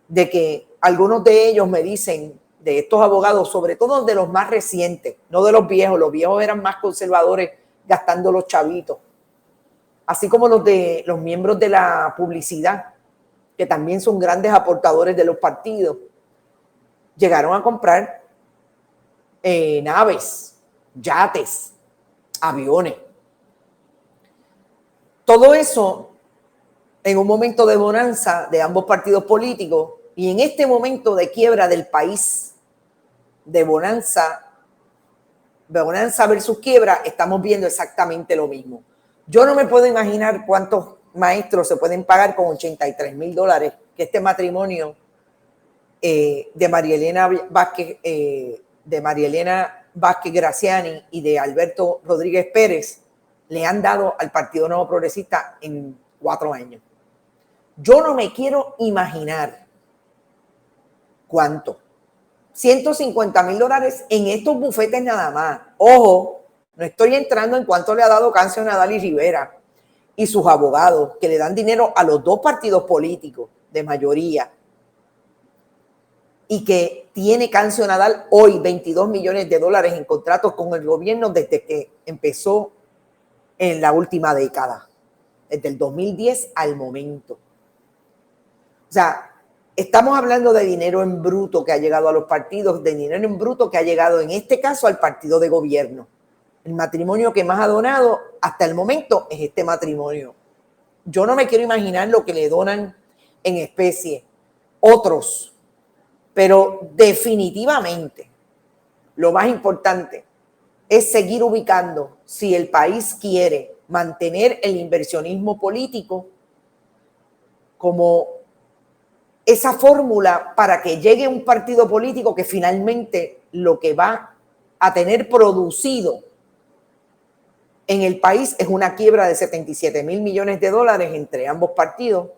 [SPEAKER 2] de que algunos de ellos me dicen, de estos abogados, sobre todo de los más recientes, no de los viejos eran más conservadores gastando los chavitos, así como los miembros de la publicidad, que también son grandes aportadores de los partidos, llegaron a comprar naves, yates, aviones. Todo eso en un momento de bonanza de ambos partidos políticos y en este momento de quiebra del país, de bonanza versus quiebra, estamos viendo exactamente lo mismo. Yo no me puedo imaginar cuántos maestros se pueden pagar con $83,000 que este matrimonio de María Elena Vázquez Graciani y de Alberto Rodríguez Pérez le han dado al Partido Nuevo Progresista en 4 años. Yo no me quiero imaginar cuánto. $150,000 en estos bufetes nada más. Ojo, no estoy entrando en cuánto le ha dado Cancio Nadal y Rivera y sus abogados, que le dan dinero a los dos partidos políticos de mayoría, y que tiene Cancio Nadal hoy $22 millones en contratos con el gobierno desde que empezó en la última década, desde el 2010 al momento. O sea, estamos hablando de dinero en bruto que ha llegado a los partidos, de dinero en bruto que ha llegado en este caso al partido de gobierno. El matrimonio que más ha donado hasta el momento es este matrimonio. Yo no me quiero imaginar lo que le donan en especie otros, pero definitivamente lo más importante es seguir ubicando, si el país quiere mantener el inversionismo político como esa fórmula para que llegue un partido político que finalmente lo que va a tener producido en el país es una quiebra de $77,000 millones entre ambos partidos,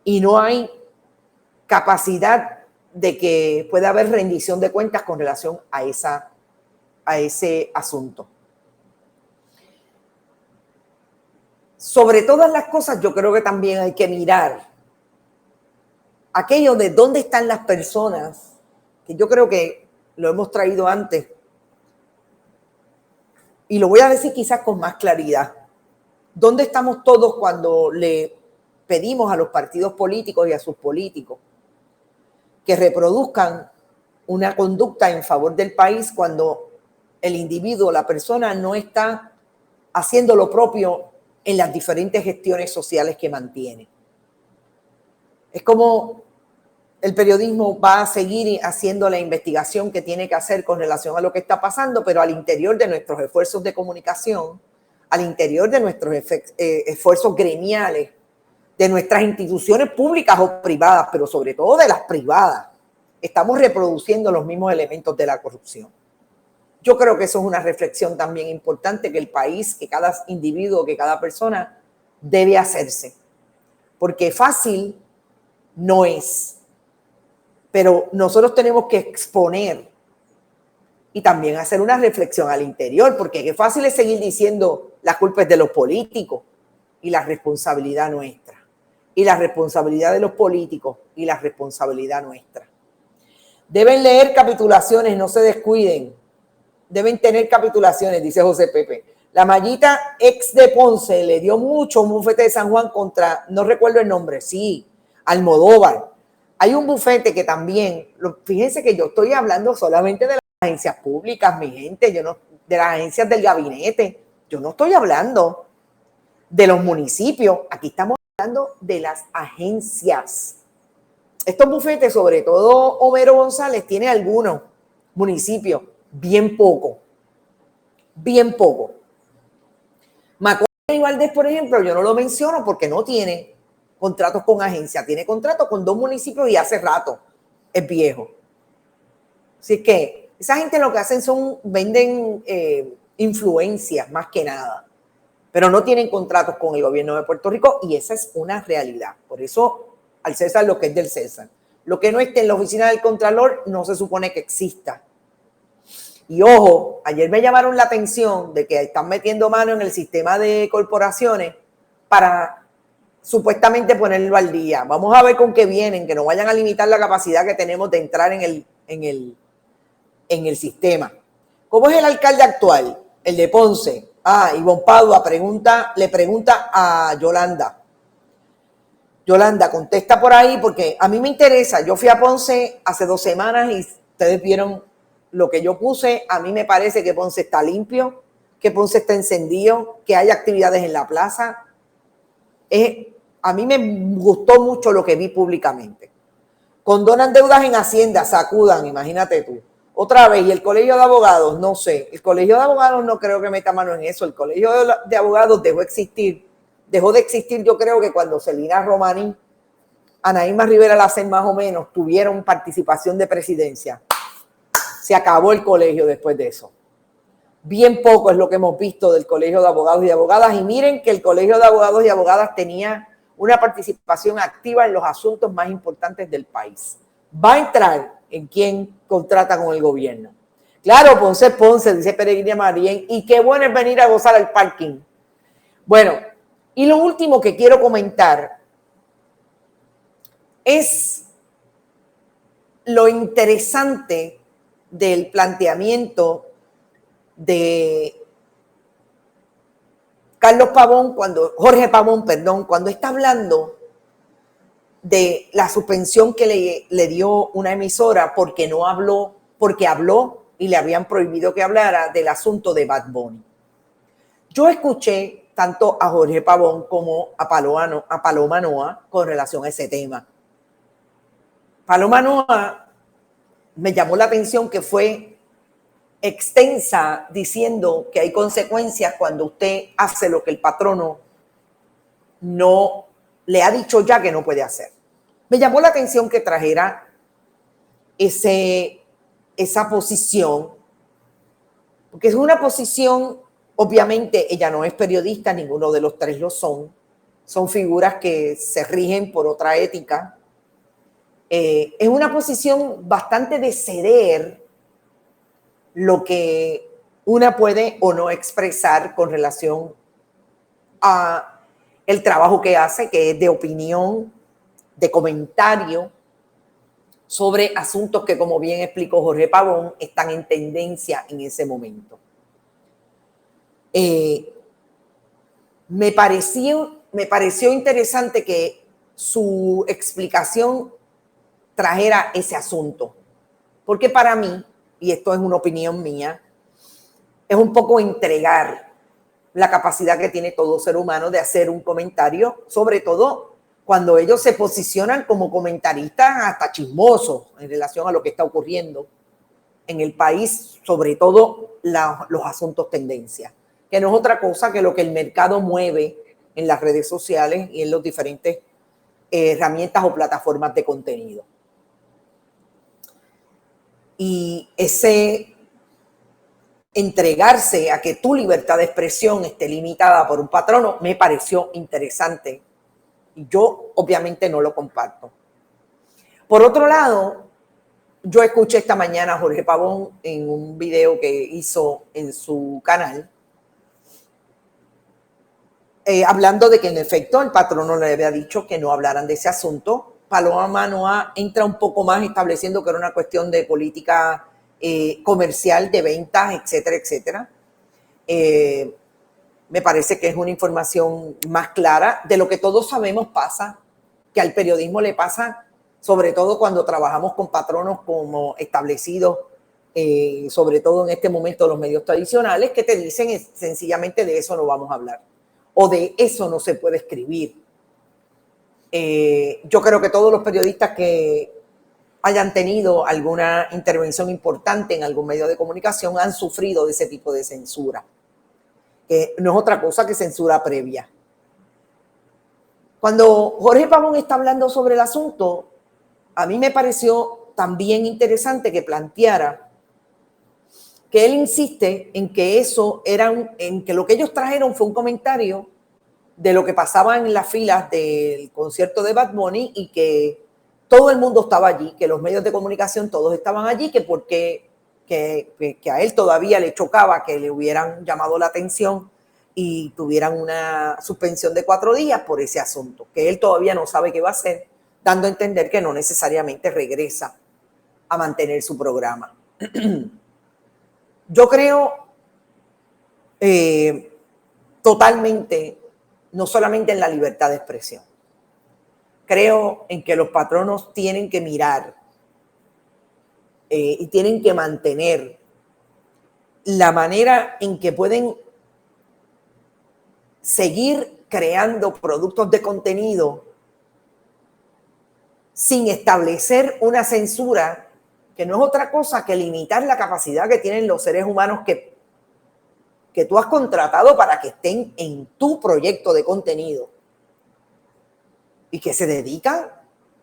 [SPEAKER 2] y no hay capacidad de que pueda haber rendición de cuentas con relación a ese asunto. Sobre todas las cosas, yo creo que también hay que mirar aquello de dónde están las personas, que yo creo que lo hemos traído antes, y lo voy a decir quizás con más claridad. ¿Dónde estamos todos cuando le pedimos a los partidos políticos y a sus políticos que reproduzcan una conducta en favor del país cuando el individuo, la persona, no está haciendo lo propio en las diferentes gestiones sociales que mantiene? Es como El periodismo va a seguir haciendo la investigación que tiene que hacer con relación a lo que está pasando, pero al interior de nuestros esfuerzos de comunicación, al interior de nuestros esfuerzos gremiales, de nuestras instituciones públicas o privadas, pero sobre todo de las privadas, estamos reproduciendo los mismos elementos de la corrupción. Yo creo que eso es una reflexión también importante que el país, que cada individuo, que cada persona debe hacerse. Porque fácil no es. Pero nosotros tenemos que exponer y también hacer una reflexión al interior, porque qué fácil es seguir diciendo la culpa es de los políticos y la responsabilidad nuestra. Y la responsabilidad de los políticos y la responsabilidad nuestra. Deben leer capitulaciones, no se descuiden. Deben tener capitulaciones, dice José Pepe. La Mallita ex de Ponce le dio mucho un bufete de San Juan contra, no recuerdo el nombre, sí, Almodóvar. Hay un bufete que también, fíjense que yo estoy hablando solamente de las agencias públicas, mi gente, yo no, de las agencias del gabinete. Yo no estoy hablando de los municipios, aquí estamos hablando de las agencias. Estos bufetes, sobre todo Homero González, tiene algunos municipios, bien poco. Macondo y Valdés, por ejemplo, yo no lo menciono porque no tiene contratos con agencias, tiene contratos con 2 municipios y hace rato es viejo. Así que esa gente lo que hacen venden influencias más que nada, pero no tienen contratos con el gobierno de Puerto Rico y esa es una realidad. Por eso, al César lo que es del César. Lo que no esté en la oficina del Contralor no se supone que exista. Y ojo, ayer me llamaron la atención de que están metiendo mano en el sistema de corporaciones para supuestamente ponerlo al día. Vamos a ver con qué vienen, que no vayan a limitar la capacidad que tenemos de entrar en el sistema. ¿Cómo es el alcalde actual? El de Ponce. Ivonne Padua le pregunta a Yolanda. Yolanda, contesta por ahí porque a mí me interesa. Yo fui a Ponce hace 2 semanas y ustedes vieron lo que yo puse. A mí me parece que Ponce está limpio, que Ponce está encendido, que hay actividades en la plaza. A mí me gustó mucho lo que vi públicamente. Condonan deudas en Hacienda, sacudan, imagínate tú. Otra vez, y el colegio de abogados, no sé. El colegio de abogados no creo que meta mano en eso. El colegio de abogados dejó de existir, yo creo que cuando Celina Romaní, Anaíma Rivera Lacen más o menos tuvieron participación de presidencia. Se acabó el colegio después de eso. Bien poco es lo que hemos visto del colegio de abogados y abogadas. Y miren que el colegio de abogados y abogadas tenía una participación activa en los asuntos más importantes del país. Va a entrar en quién contrata con el gobierno. Claro, Ponce, dice Peregrina Marien, y qué bueno es venir a gozar al parking. Bueno, y lo último que quiero comentar es lo interesante del planteamiento de Jorge Pavón, cuando está hablando de la suspensión que le dio una emisora porque habló y le habían prohibido que hablara del asunto de Bad Bunny. Yo escuché tanto a Jorge Pavón como a Paloma Noa con relación a ese tema. Paloma Noa me llamó la atención que fue extensa diciendo que hay consecuencias cuando usted hace lo que el patrono no le ha dicho ya que no puede hacer. Me llamó la atención que trajera esa posición, porque es una posición, obviamente ella no es periodista, ninguno de los tres lo son figuras que se rigen por otra ética. Es una posición bastante de ceder lo que una puede o no expresar con relación a el trabajo que hace, que es de opinión, de comentario sobre asuntos que, como bien explicó Jorge Pavón, están en tendencia en ese momento. Me pareció interesante que su explicación trajera ese asunto, porque para mí, y esto es una opinión mía, es un poco entregar la capacidad que tiene todo ser humano de hacer un comentario, sobre todo cuando ellos se posicionan como comentaristas hasta chismosos en relación a lo que está ocurriendo en el país, sobre todo los asuntos tendencia, que no es otra cosa que lo que el mercado mueve en las redes sociales y en los diferentes herramientas o plataformas de contenido. Y ese entregarse a que tu libertad de expresión esté limitada por un patrono me pareció interesante. Y yo obviamente no lo comparto. Por otro lado, yo escuché esta mañana a Jorge Pavón en un video que hizo en su canal, hablando de que en efecto el patrono le había dicho que no hablaran de ese asunto. Paloma Manoa entra un poco más estableciendo que era una cuestión de política comercial, de ventas, etcétera, etcétera. Me parece que es una información más clara de lo que todos sabemos pasa, que al periodismo le pasa, sobre todo cuando trabajamos con patronos como establecidos, sobre todo en este momento los medios tradicionales, que te dicen sencillamente de eso no vamos a hablar o de eso no se puede escribir. Yo creo que todos los periodistas que hayan tenido alguna intervención importante en algún medio de comunicación han sufrido de ese tipo de censura, que no es otra cosa que censura previa. Cuando Jorge Pavón está hablando sobre el asunto, a mí me pareció también interesante que planteara que él insiste en que eso en que lo que ellos trajeron fue un comentario de lo que pasaba en las filas del concierto de Bad Bunny y que todo el mundo estaba allí, que los medios de comunicación todos estaban allí, que porque que a él todavía le chocaba que le hubieran llamado la atención y tuvieran una suspensión de 4 días por ese asunto, que él todavía no sabe qué va a hacer, dando a entender que no necesariamente regresa a mantener su programa. Yo creo totalmente, no solamente en la libertad de expresión, creo en que los patronos tienen que mirar y tienen que mantener la manera en que pueden seguir creando productos de contenido sin establecer una censura que no es otra cosa que limitar la capacidad que tienen los seres humanos que tú has contratado para que estén en tu proyecto de contenido y que se dedican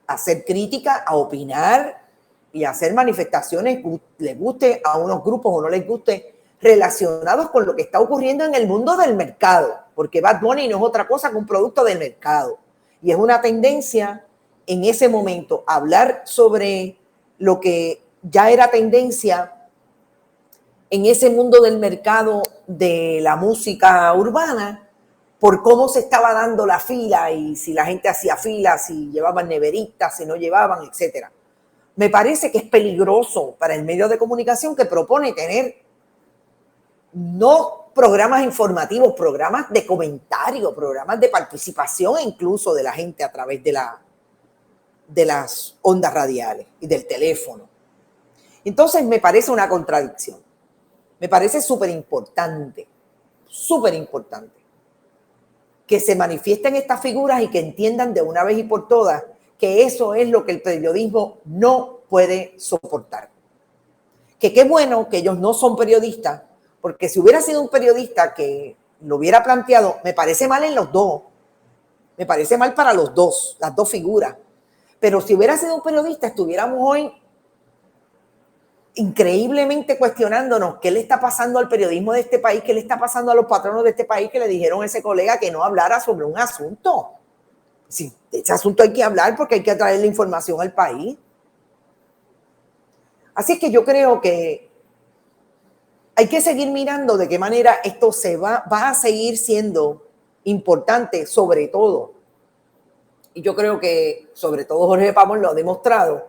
[SPEAKER 2] a hacer crítica, a opinar y a hacer manifestaciones, les guste a unos grupos o no les guste, relacionados con lo que está ocurriendo en el mundo del mercado, porque Bad Bunny no es otra cosa que un producto del mercado. Y es una tendencia en ese momento hablar sobre lo que ya era tendencia en ese mundo del mercado de la música urbana, por cómo se estaba dando la fila y si la gente hacía fila, si llevaban neveritas, si no llevaban, etcétera. Me parece que es peligroso para el medio de comunicación que propone tener no programas informativos, programas de comentario, programas de participación incluso de la gente a través de las ondas radiales y del teléfono. Entonces me parece una contradicción. Me parece súper importante que se manifiesten estas figuras y que entiendan de una vez y por todas que eso es lo que el periodismo no puede soportar. Que qué bueno que ellos no son periodistas, porque si hubiera sido un periodista que lo hubiera planteado, me parece mal en los dos, me parece mal para los dos, las dos figuras. Pero si hubiera sido un periodista, estuviéramos hoy increíblemente cuestionándonos qué le está pasando al periodismo de este país, qué le está pasando a los patronos de este país que le dijeron a ese colega que no hablara sobre un asunto. Sí, de ese asunto hay que hablar porque hay que traer la información al país. Así que yo creo que hay que seguir mirando de qué manera esto va a seguir siendo importante, sobre todo. Y yo creo que, sobre todo, Jorge Pavón lo ha demostrado.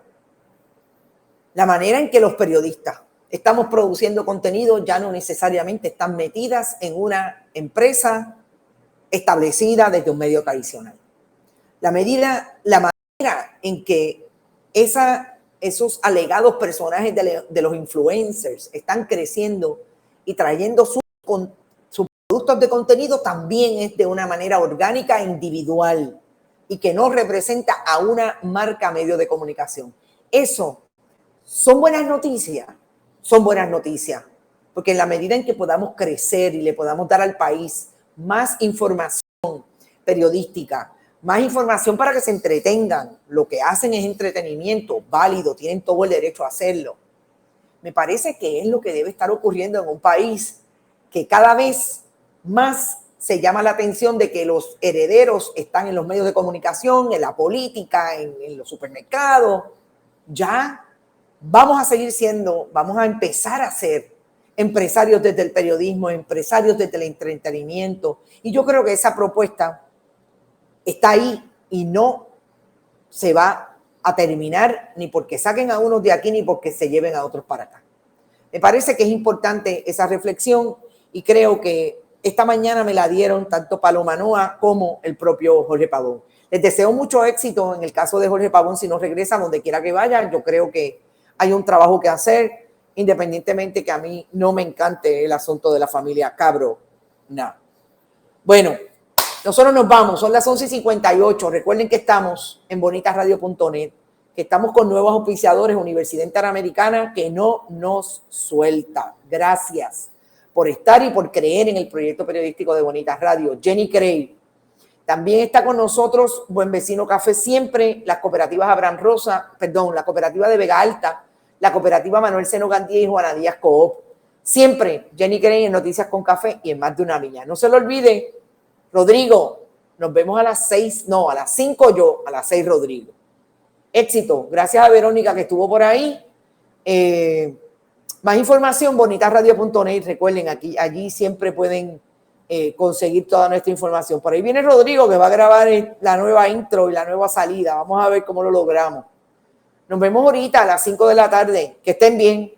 [SPEAKER 2] La manera en que los periodistas estamos produciendo contenido ya no necesariamente están metidas en una empresa establecida desde un medio tradicional. La manera en que esos alegados personajes de los influencers están creciendo y trayendo sus productos de contenido también es de una manera orgánica e individual, y que no representa a una marca medio de comunicación. Eso son buenas noticias, porque en la medida en que podamos crecer y le podamos dar al país más información periodística, más información para que se entretengan, lo que hacen es entretenimiento válido, tienen todo el derecho a hacerlo. Me parece que es lo que debe estar ocurriendo en un país que cada vez más se llama la atención de que los herederos están en los medios de comunicación, en la política, en los supermercados. Ya vamos a empezar a ser empresarios desde el periodismo, empresarios desde el entretenimiento. Y yo creo que esa propuesta está ahí y no se va a terminar ni porque saquen a unos de aquí ni porque se lleven a otros para acá. Me parece que es importante esa reflexión y creo que esta mañana me la dieron tanto Paloma Noa como el propio Jorge Pavón. Les deseo mucho éxito en el caso de Jorge Pavón si no regresa donde quiera que vaya. Yo creo que hay un trabajo que hacer, independientemente que a mí no me encante el asunto de la familia Cabro. No. Bueno, nosotros nos vamos, son las 11:58. Recuerden que estamos en bonitasradio.net, que estamos con nuevos auspiciadores, Universidad Interamericana, que no nos suelta. Gracias por estar y por creer en el proyecto periodístico de Bonitas Radio. Jenny Cray. También está con nosotros Buen Vecino Café Siempre, las cooperativas la cooperativa de Vega Alta, la cooperativa Manuel Seno Gandía y Juana Díaz Coop. Siempre Jenny Cray en Noticias con Café y en Más de una Milla. No se lo olvide, Rodrigo, nos vemos a las 5 yo, a las 6 Rodrigo. Éxito. Gracias a Verónica que estuvo por ahí. Más información, bonitasradio.net. Recuerden, allí siempre pueden conseguir toda nuestra información. Por ahí viene Rodrigo que va a grabar la nueva intro y la nueva salida. Vamos a ver cómo lo logramos. Nos vemos ahorita a las 5 de la tarde. Que estén bien.